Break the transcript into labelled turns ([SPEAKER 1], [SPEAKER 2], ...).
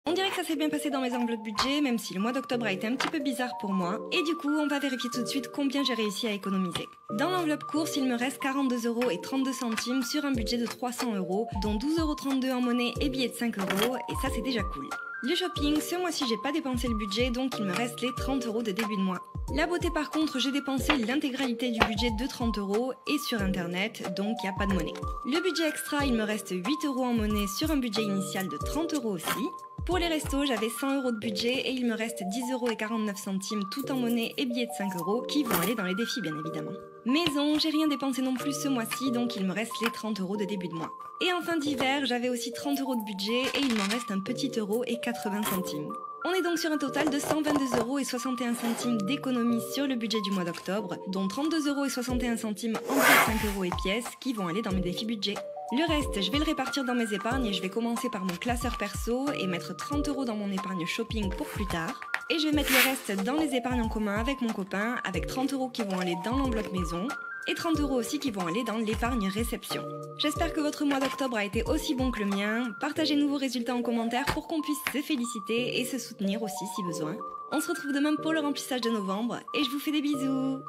[SPEAKER 1] On dirait que ça s'est bien passé dans mes enveloppes budget, même si le mois d'octobre a été un petit peu bizarre pour moi. Et du coup, on va vérifier tout de suite combien j'ai réussi à économiser. Dans l'enveloppe course, il me reste 42,32 € sur un budget de 300 €, dont 12,32 € en monnaie et billets de 5 €, et ça c'est déjà cool. Le shopping, ce mois-ci j'ai pas dépensé le budget, donc il me reste les 30 € de début de mois. La beauté par contre, j'ai dépensé l'intégralité du budget de 30 € et sur internet, donc il n'y a pas de monnaie. Le budget extra, il me reste 8 € en monnaie sur un budget initial de 30 € aussi. Pour les restos, j'avais 100 € de budget et il me reste 10,49 € tout en monnaie et billets de 5 € qui vont aller dans les défis bien évidemment. Maison, j'ai rien dépensé non plus ce mois-ci, donc il me reste les 30 € de début de mois. Et en fin d'hiver, j'avais aussi 30 € de budget et il m'en reste un petit euro et 80 centimes. On est donc sur un total de 122,61 € d'économie sur le budget du mois d'octobre, dont 32,61 € en billets de 5 € et pièces qui vont aller dans mes défis budget. Le reste, je vais le répartir dans mes épargnes et je vais commencer par mon classeur perso et mettre 30 € dans mon épargne shopping pour plus tard. Et je vais mettre le reste dans les épargnes en commun avec mon copain, avec 30 € qui vont aller dans l'enveloppe maison et 30 € aussi qui vont aller dans l'épargne réception. J'espère que votre mois d'octobre a été aussi bon que le mien. Partagez-nous vos résultats en commentaire pour qu'on puisse se féliciter et se soutenir aussi si besoin. On se retrouve demain pour le remplissage de novembre et je vous fais des bisous.